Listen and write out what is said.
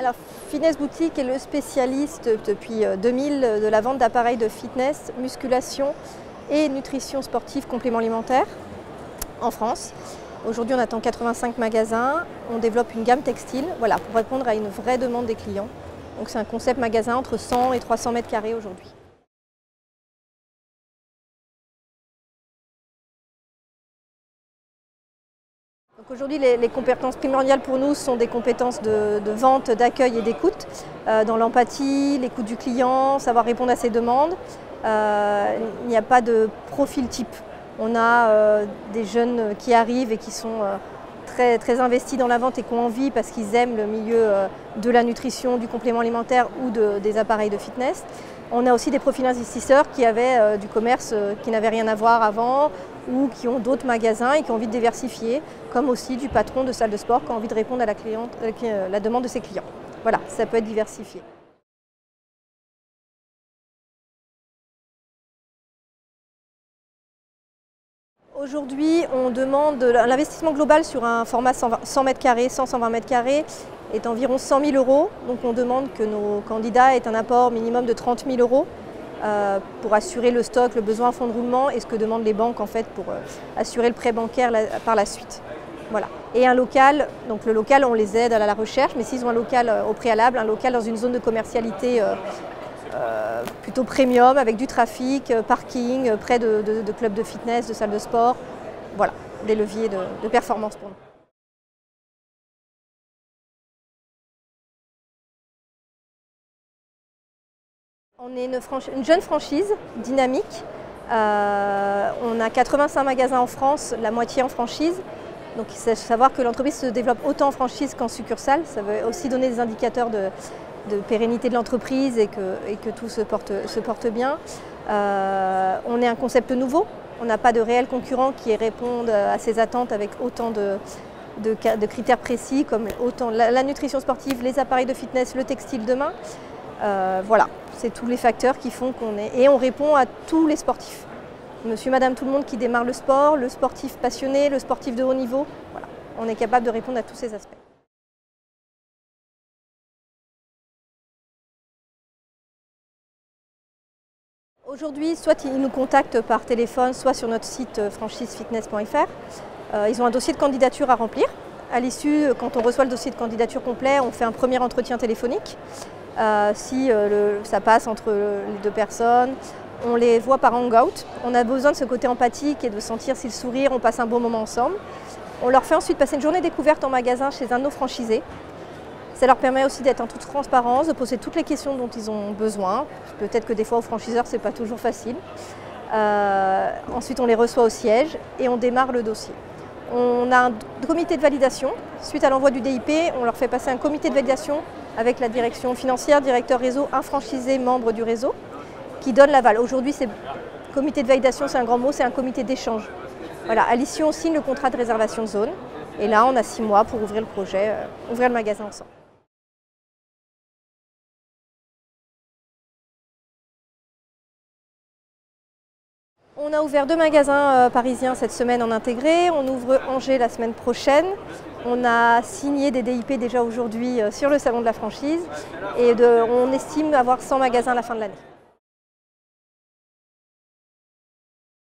Alors, Fitness Boutique est le spécialiste depuis 2000 de la vente d'appareils de fitness, musculation et nutrition sportive complément alimentaire en France. Aujourd'hui, on attend 85 magasins. On développe une gamme textile pour répondre à une vraie demande des clients. Donc, c'est un concept magasin entre 100 et 300 mètres carrés aujourd'hui. Aujourd'hui, les compétences primordiales pour nous sont des compétences de vente, d'accueil et d'écoute, dans l'empathie, l'écoute du client, savoir répondre à ses demandes. Il n'y a pas de profil type. On a des jeunes qui arrivent et qui sont très investis dans la vente et qui ont envie parce qu'ils aiment le milieu de la nutrition, du complément alimentaire ou des appareils de fitness. On a aussi des profils investisseurs qui avaient du commerce qui n'avait rien à voir avant ou qui ont d'autres magasins et qui ont envie de diversifier, comme aussi du patron de salle de sport qui a envie de répondre à la demande de ses clients. Voilà, ça peut être diversifié. Aujourd'hui, on demande l'investissement global sur un format 100 mètres carrés, 120 mètres carrés est environ 100 000 €. Donc on demande que nos candidats aient un apport minimum de 30 000 € pour assurer le stock, le besoin en fonds de roulement et ce que demandent les banques en fait pour assurer le prêt bancaire par la suite. Voilà. Et un local, donc le local on les aide à la recherche, mais s'ils ont un local au préalable, un local dans une zone de commercialité plutôt premium avec du trafic, parking, près de clubs de fitness, de salles de sport. Voilà, des leviers de performance pour nous. On est une jeune franchise dynamique. On a 85 magasins en France, la moitié en franchise. Donc il faut savoir que l'entreprise se développe autant en franchise qu'en succursale. Ça veut aussi donner des indicateurs de pérennité de l'entreprise et que tout se porte bien. On est un concept nouveau. On n'a pas de réels concurrents qui répondent à ces attentes avec autant de critères précis comme autant la nutrition sportive, les appareils de fitness, le textile demain. Voilà, c'est tous les facteurs qui font qu'on est. Et on répond à tous les sportifs. Monsieur, madame, tout le monde qui démarre le sport, le sportif passionné, le sportif de haut niveau. Voilà, on est capable de répondre à tous ces aspects. Aujourd'hui, soit ils nous contactent par téléphone, soit sur notre site franchisefitness.fr. Ils ont un dossier de candidature à remplir. À l'issue, quand on reçoit le dossier de candidature complet, on fait un premier entretien téléphonique. Si ça passe entre les deux personnes, on les voit par hangout. On a besoin de ce côté empathique et de sentir si le sourire, on passe un bon moment ensemble. On leur fait ensuite passer une journée découverte en magasin chez un de nos franchisés. Ça leur permet aussi d'être en toute transparence, de poser toutes les questions dont ils ont besoin. Peut-être que des fois aux franchiseurs, ce n'est pas toujours facile. Ensuite, on les reçoit au siège et on démarre le dossier. On a un comité de validation. Suite à l'envoi du DIP, on leur fait passer un comité de validation avec la direction financière, directeur réseau, un franchisé membre du réseau qui donne l'aval. Aujourd'hui, comité de validation, c'est un grand mot, c'est un comité d'échange. Voilà, à l'issue, on signe le contrat de réservation de zone. Et là, on a 6 mois pour ouvrir le projet, ouvrir le magasin ensemble. On a ouvert 2 magasins parisiens cette semaine en intégré. On ouvre Angers la semaine prochaine. On a signé des DIP déjà aujourd'hui sur le salon de la franchise. Et on estime avoir 100 magasins à la fin de l'année.